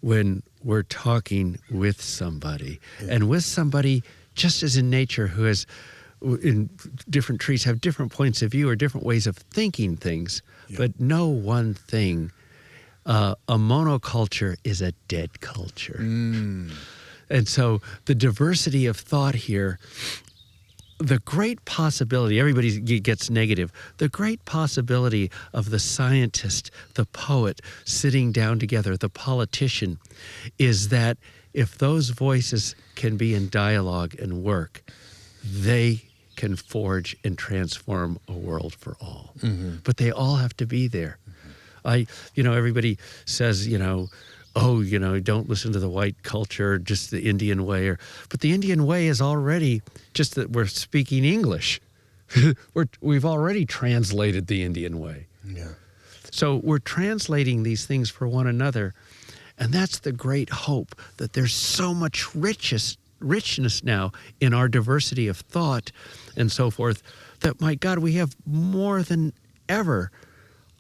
when we're talking with somebody, and with somebody just as in nature who has in different trees have different points of view or different ways of thinking things, but no one thing. A monoculture is a dead culture. And so the diversity of thought here, the great possibility, everybody gets negative, the great possibility of the scientist, the poet sitting down together, the politician, is that if those voices can be in dialogue and work, they can forge and transform a world for all. But they all have to be there. Everybody says, don't listen to the white culture, just the Indian way. But the Indian way is already just that we're speaking English. We've already translated the Indian way. Yeah. So we're translating these things for one another. And that's the great hope, that there's so much richness now in our diversity of thought and so forth, that, my God, we have more than ever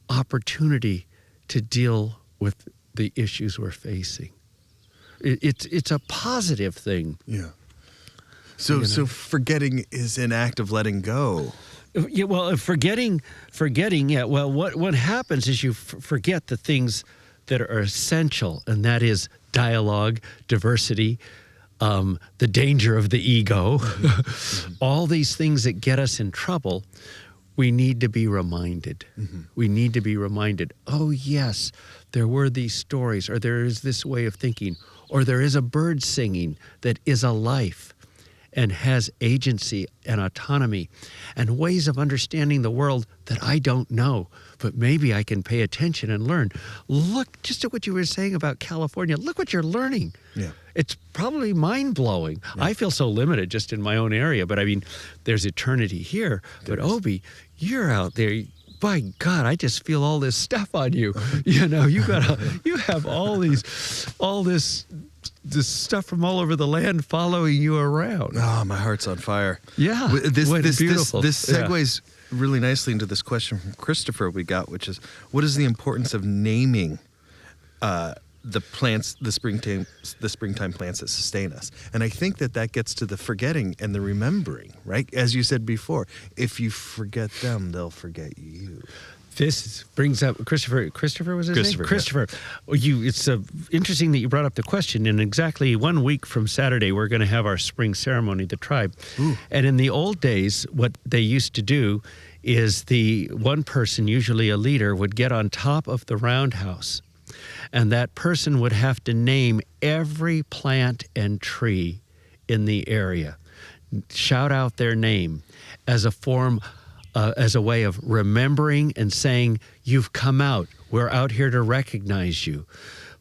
opportunity to deal with the issues we're facing. It's a positive thing. Yeah. So forgetting is an act of letting go. Yeah. Well, forgetting. Yeah. Well, what happens is you forget the things that are essential, and that is dialogue, diversity, the danger of the ego, all these things that get us in trouble. We need to be reminded. We need to be reminded, oh, yes, there were these stories, or there is this way of thinking, or there is a bird singing that is a life and has agency and autonomy and ways of understanding the world that I don't know, but maybe I can pay attention and learn. Look just at what you were saying about California. Look what you're learning. Yeah. It's probably mind-blowing. Yeah. I feel so limited just in my own area, but I mean, there's eternity here. But Obi, you're out there. By God, I just feel all this stuff on you. You have all this stuff from all over the land following you around. Oh, my heart's on fire. Yeah. This beautiful. This segues really nicely into this question from Christopher we got, which is, what is the importance of naming the plants, the springtime plants that sustain us? And I think that gets to the forgetting and the remembering, right? As you said before, if you forget them, they'll forget you. This brings up Christopher. Christopher was his name? Christopher. Yeah. It's interesting that you brought up the question. In exactly 1 week from Saturday, we're going to have our spring ceremony, the tribe. Ooh. And in the old days, what they used to do is the one person, usually a leader, would get on top of the roundhouse. And that person would have to name every plant and tree in the area. Shout out their name as a form, as a way of remembering and saying, you've come out. We're out here to recognize you.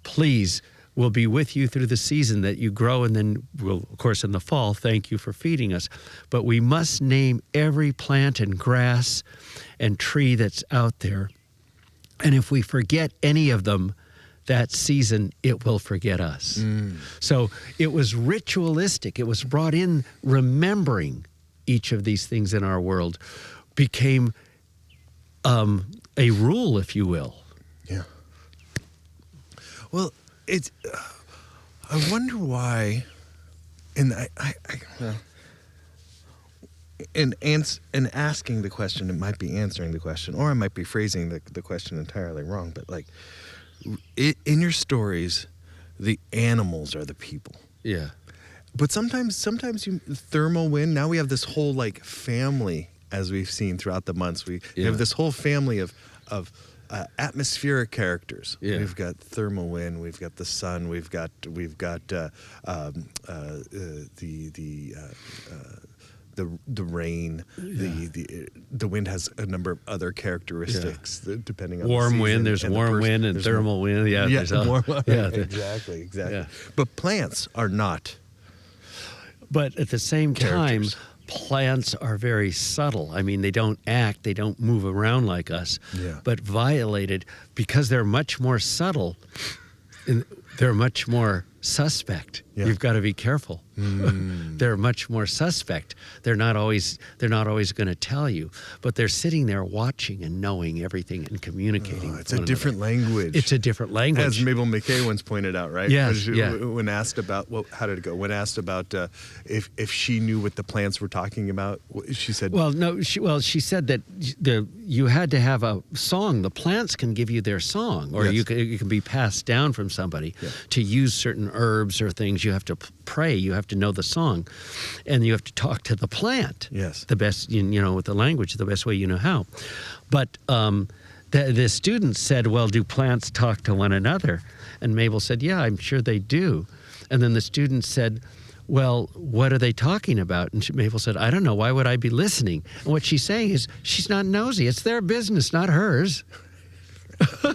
Please, we'll be with you through the season that you grow, and then we'll, of course, in the fall, thank you for feeding us. But we must name every plant and grass and tree that's out there. And if we forget any of them, that season, it will forget us. So it was ritualistic. It was brought in, remembering each of these things in our world became a rule, if you will. Yeah. Well, it's. I wonder why, and in asking the question, it might be answering the question, or I might be phrasing the question entirely wrong. But like, in your stories, the animals are the people. Yeah. But sometimes thermal wind. Now we have this whole like family, as we've seen throughout the months. We have this whole family of atmospheric characters. Yeah. We've got thermal wind. We've got the sun. We've got the rain. Yeah. The wind has a number of other characteristics depending on warm the wind. There's warm wind and thermal wind. Yeah. Exactly. Yeah. But plants are not. But at the same time, plants are very subtle. I mean, they don't act, they don't move around like us. Yeah. But violated, because they're much more subtle, they're much more suspect. Yeah. You've got to be careful. They're much more suspect. They're not always going to tell you, but they're sitting there watching and knowing everything and communicating. Oh, with it's a one different another. language. It's a different language. As Mabel McKay once pointed out, right? Yes, yeah. When asked about, well, how did it go? When asked about if she knew what the plants were talking about, she said, Well, no. She said that you had to have a song. The plants can give you their song, or Yes. you can be passed down from somebody Yeah. to use certain herbs or things. You have to pray. You have to know the song, and you have to talk to the plant. Yes. The best, with the language, the best way you know how. But the student said, "Well, do plants talk to one another?" And Mabel said, "Yeah, I'm sure they do." And then the student said, "Well, what are they talking about?" And Mabel said, "I don't know. Why would I be listening?" And what she's saying is, she's not nosy. It's their business, not hers.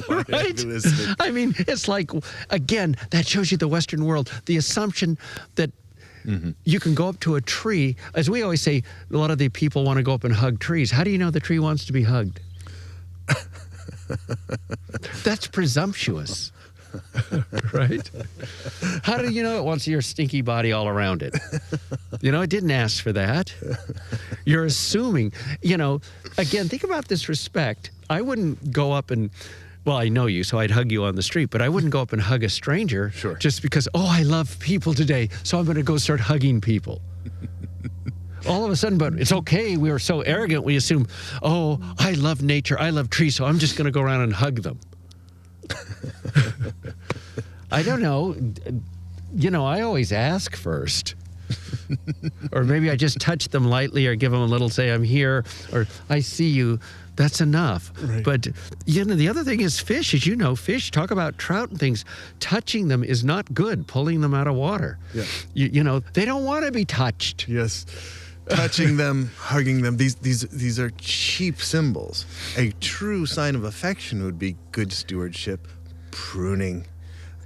Right? Listening. I mean, it's like, again, that shows you the Western world. The assumption that you can go up to a tree. As we always say, a lot of the people want to go up and hug trees. How do you know the tree wants to be hugged? That's presumptuous. Right? How do you know it wants your stinky body all around it? It didn't ask for that. You're assuming, again, think about this respect. I wouldn't go up and, well, I know you, so I'd hug you on the street, but I wouldn't go up and hug a stranger Sure. just because, I love people today, so I'm going to go start hugging people. All of a sudden, but it's okay. We are so arrogant. We assume, I love nature. I love trees, so I'm just going to go around and hug them. I don't know. I always ask first. Or maybe I just touch them lightly or give them a little, say, I'm here, or I see you. That's enough. Right. But, the other thing is fish. As you know, fish, talk about trout and things. Touching them is not good, pulling them out of water. Yeah. They don't want to be touched. Yes. Touching them, hugging them, these are cheap symbols. A true sign of affection would be good stewardship, pruning,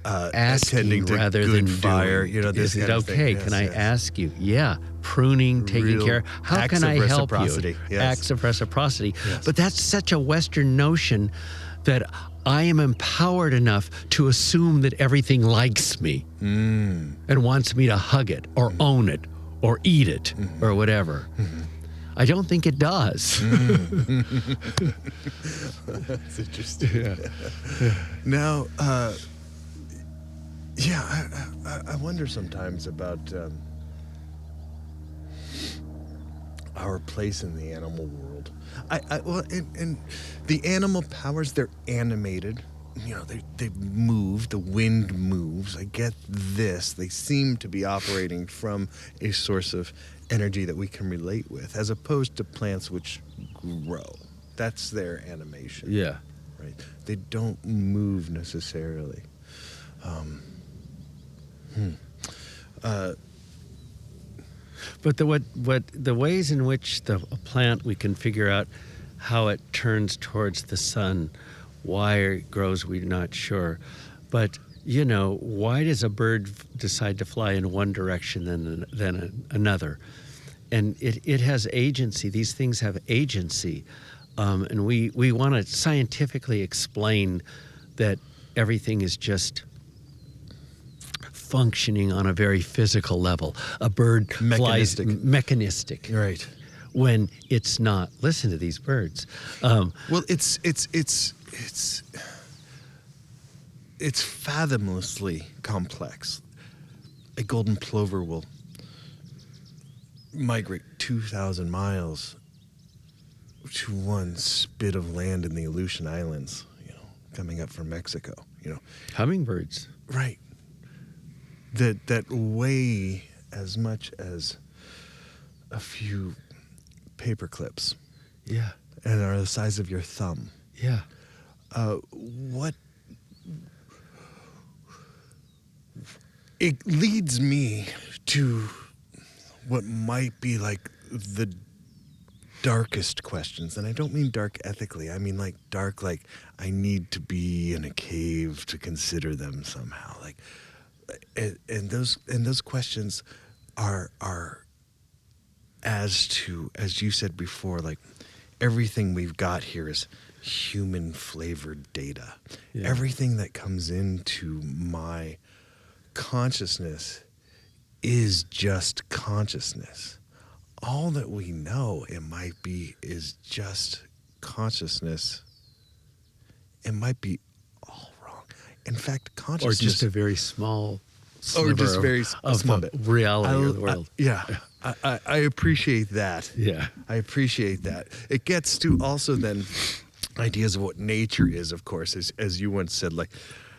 Asking attending to rather good than fire. doing. This Is it kind of thing. okay? Yes, Can I yes. ask you? Yeah. Pruning, taking Real care. How acts can of I help you? reciprocity, yes. Acts of reciprocity. Yes. But that's such a Western notion that I am empowered enough to assume that everything likes me and wants me to hug it or own it or eat it or whatever. I don't think it does. That's interesting. Now, I wonder sometimes about our place in the animal world. And the animal powers, they're animated. They move. The wind moves. I get this. They seem to be operating from a source of energy that we can relate with, as opposed to plants which grow. That's their animation. Yeah. Right. They don't move necessarily. But the ways in which a plant, we can figure out how it turns towards the sun, why it grows, we're not sure. But why does a bird decide to fly in one direction than another? And it has agency. These things have agency, and we want to scientifically explain that everything is just functioning on a very physical level. A bird flies mechanistic. Right. When it's not. Listen to these birds. Well, it's fathomlessly complex. A golden plover will migrate 2,000 miles to one spit of land in the Aleutian Islands, coming up from Mexico, Hummingbirds. Right. That weigh as much as a few paper clips. Yeah. And are the size of your thumb. Yeah. It leads me to what might be like the darkest questions. And I don't mean dark ethically. I mean dark, I need to be in a cave to consider them somehow. And those questions are as you said before, everything we've got here is human flavored data. Yeah. Everything that comes into my consciousness is just consciousness. All that we know it might be is just consciousness. It might be all wrong. In fact, consciousness... Or just a very small sliver or just very of small the bit. reality of the world. I appreciate that. Yeah. I appreciate that. It gets to also then ideas of what nature is, of course, as you once said, like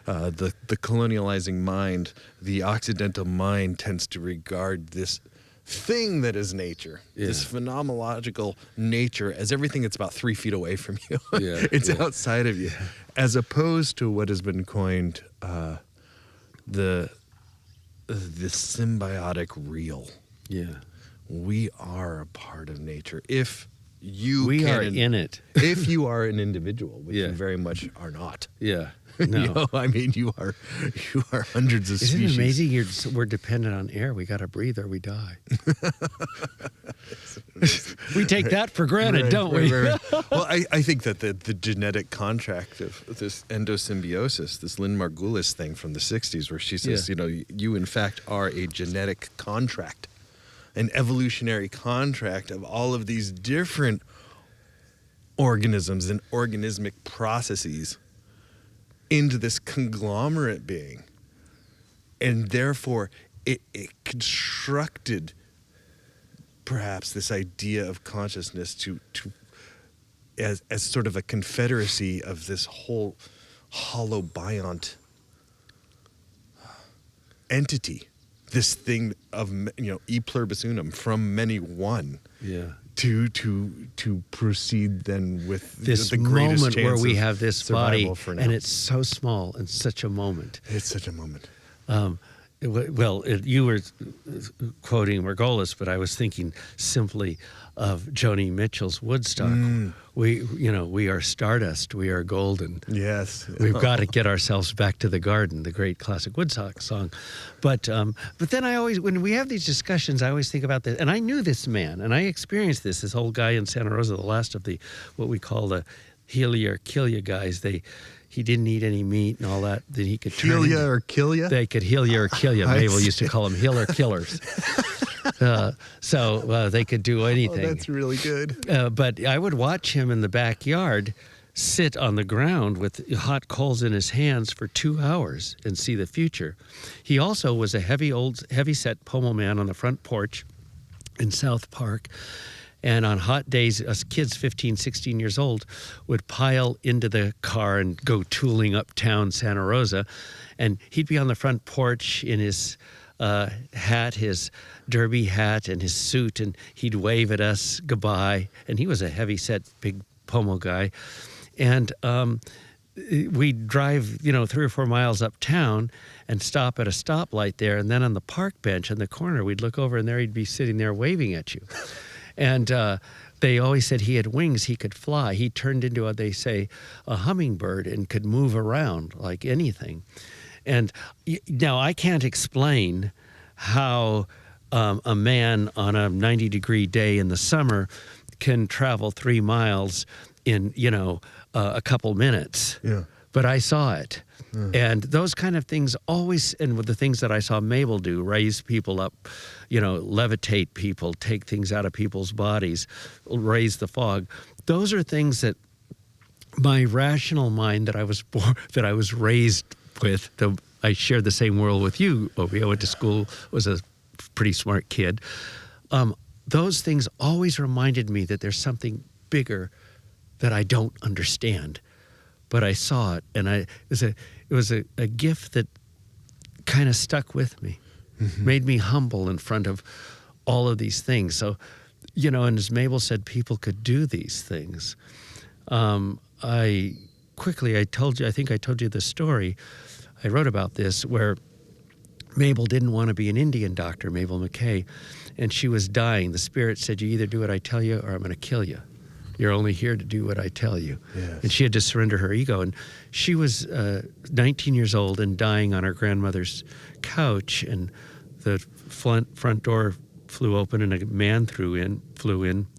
the colonializing mind, the Occidental mind tends to regard this thing that is nature, this phenomenological nature, as everything that's about 3 feet away from you. It's outside of you, as opposed to what has been coined the symbiotic real. Yeah. We are a part of nature. If you We are in it. If you are an individual, which you very much are not. Yeah. No. I mean, you are hundreds of Isn't species. it amazing? We're dependent on air. We got to breathe or we die. We take that for granted, don't we? Right. Well, I think that the genetic contract of this endosymbiosis, this Lynn Margulis thing from the 60s, where she says, you in fact are a genetic contract, an evolutionary contract of all of these different organisms and organismic processes into this conglomerate being. And therefore, it constructed perhaps this idea of consciousness to as sort of a confederacy of this whole holobiont entity, this thing of e pluribus unum, from many one. Yeah. To proceed then with this the greatest moment where chance we of have this body, survival for now. and it's so small and such a moment. It's such a moment. You were quoting Margolis, but I was thinking simply of Joni Mitchell's Woodstock. We are stardust. We are golden. Yes, We've got to get ourselves back to the garden, the great classic Woodstock song. But then when we have these discussions, I always think about this. And I knew this man, and I experienced this old guy in Santa Rosa, the last of what we call the heal ya or kill ya guys. He didn't eat any meat and all that. Then he could heal ya or kill ya? They could heal ya or kill ya. Mabel used to call them healer killers. So they could do anything. Oh, that's really good. But I would watch him in the backyard sit on the ground with hot coals in his hands for 2 hours and see the future. He also was a heavy-set pomo man on the front porch in South Park. And on hot days, us kids, 15, 16 years old, would pile into the car and go tooling uptown Santa Rosa. And he'd be on the front porch in his hat, his derby hat, and his suit, and he'd wave at us goodbye. And he was a heavy-set, big pomo guy. And we'd drive, 3 or 4 miles uptown and stop at a stoplight there. And then on the park bench in the corner, we'd look over, and there he'd be sitting there waving at you. And they always said he had wings, he could fly. He turned into, they say, a hummingbird and could move around like anything. And now I can't explain how a man on a 90-degree day in the summer can travel 3 miles in, a couple minutes. Yeah. But I saw it. And those kind of things always, and with the things that I saw Mabel do, raise people up, levitate people, take things out of people's bodies, raise the fog. Those are things that my rational mind that I was raised with, I shared the same world with you, Obi. I went to school, was a pretty smart kid. Those things always reminded me that there's something bigger that I don't understand. But I saw it, and it was a gift that kind of stuck with me, made me humble in front of all of these things. So, and as Mabel said, people could do these things. I think I told you the story. I wrote about this where Mabel didn't want to be an Indian doctor, Mabel McKay, and she was dying. The spirit said, you either do what I tell you or I'm going to kill you. You're only here to do what I tell you. Yes. And she had to surrender her ego. And she was 19 years old and dying on her grandmother's couch. And the front door flew open and a man flew in,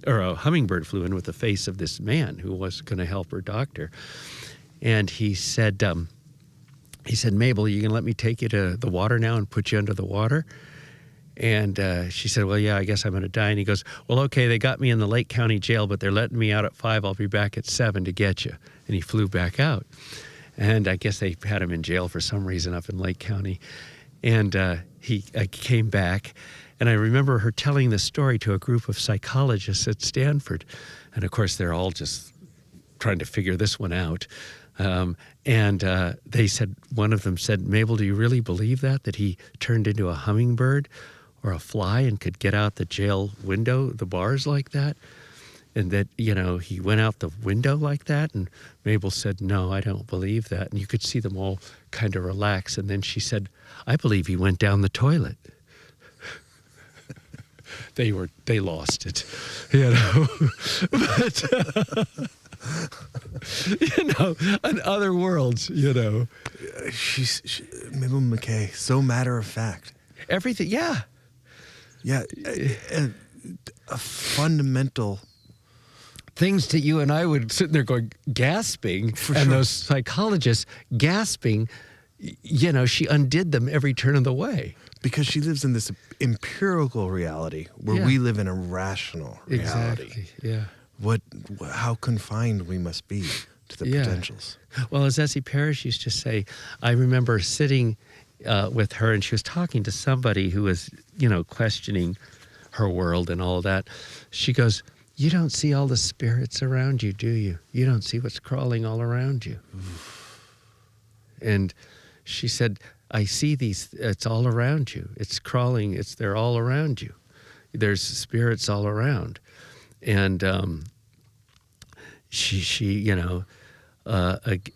or a hummingbird flew in with the face of this man who was going to help her doctor. And he said, he said, Mabel, you going to let me take you to the water now and put you under the water? And she said, well, yeah, I guess I'm going to die. And he goes, well, okay, they got me in the Lake County jail, but they're letting me out at 5. I'll be back at 7 to get you. And he flew back out. And I guess they had him in jail for some reason up in Lake County. And I came back, and I remember her telling the story to a group of psychologists at Stanford. And, of course, they're all just trying to figure this one out. And they said, one of them said, Mabel, do you really believe that he turned into a hummingbird or a fly and could get out the jail window, the bars like that? And that, he went out the window like that? And Mabel said, no, I don't believe that. And you could see them all kind of relax. And then she said, I believe he went down the toilet. They lost it, but, in other worlds, She's Mabel McKay, so matter of fact. Everything, yeah. Yeah, a fundamental... Things that you and I would sit there going, gasping, For and sure. those psychologists gasping, she undid them every turn of the way. Because she lives in this empirical reality where we live in a rational reality. Exactly, yeah. How confined we must be to the potentials. Well, as Essie Parrish used to say, I remember sitting with her, and she was talking to somebody who was, questioning her world and all that. She goes, you don't see all the spirits around you, do you? You don't see what's crawling all around you. And she said, I see these, it's all around you. It's crawling, they're all around you. There's spirits all around. And she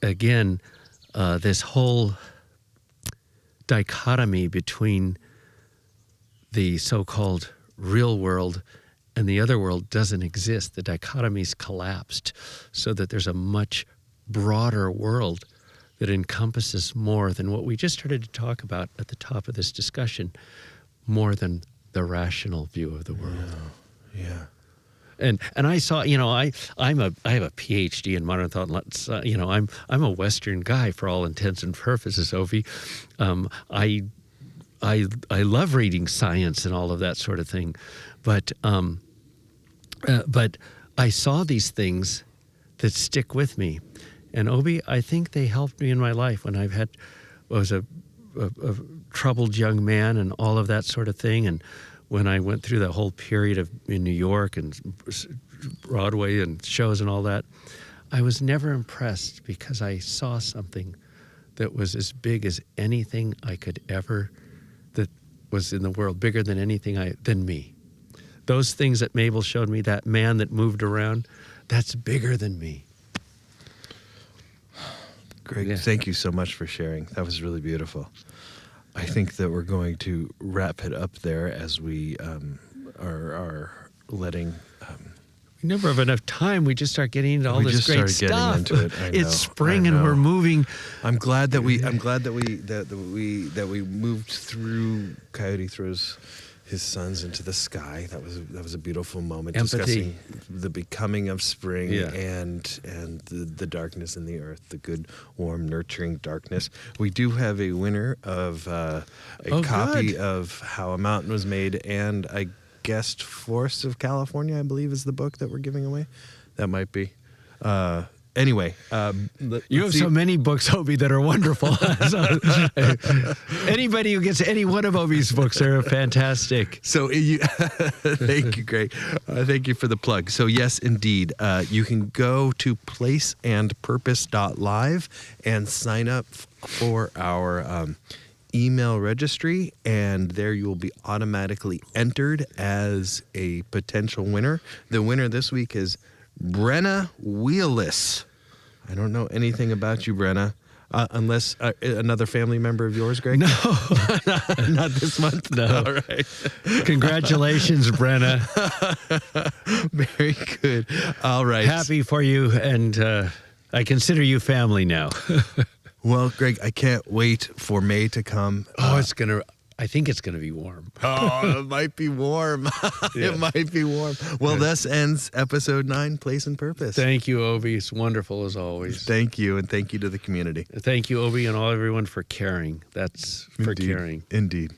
again, this whole dichotomy between the so-called real world and the other world doesn't exist. The dichotomy's collapsed so that there's a much broader world that encompasses more than what we just started to talk about at the top of this discussion, more than the rational view of the world. Yeah. And I saw, I have a PhD in modern thought. I'm a Western guy for all intents and purposes, Obi. I love reading science and all of that sort of thing, but I saw these things that stick with me. And Obi, I think they helped me in my life when was a troubled young man and all of that sort of thing. And when I went through that whole period in New York and Broadway and shows and all that, I was never impressed because I saw something that was as big as anything I could ever, that was in the world, bigger than anything than me. Those things that Mabel showed me, that man that moved around, that's bigger than me. Greg, thank you so much for sharing. That was really beautiful. I think that we're going to wrap it up there as we are letting... we never have enough time. We just start getting into all this great stuff. Getting into it. I know, it's spring and we're moving. I'm glad that we moved through Coyote throws his sons into the sky. That was a beautiful moment. Empathy. Discussing the becoming of spring Yeah. and the darkness in the earth, the good, warm, nurturing darkness. We do have a winner of a copy of How a Mountain Was Made and I guessed Forests of California, I believe is the book that we're giving away. That might be. Anyway, You have so many books, Obi, that are wonderful. Anybody who gets any one of Obi's books are fantastic. So thank you, Greg. Thank you for the plug. So yes, indeed, you can go to placeandpurpose.live and sign up for our email registry, and there you will be automatically entered as a potential winner. The winner this week is Brenna Wheelless. I don't know anything about you, Brenna, unless another family member of yours, Greg? No. Not this month? No. All right. Congratulations, Brenna. Very good. All right. Happy for you, and I consider you family now. Well, Greg, I can't wait for May to come. Oh, it's going to... I think it's going to be warm. Oh, it might be warm. Yeah. It might be warm. Well, thus ends episode 9, Place and Purpose. Thank you, Obi. It's wonderful as always. Thank you, and thank you to the community. Thank you, Obi, and all everyone for caring. That's for Indeed. caring. Indeed.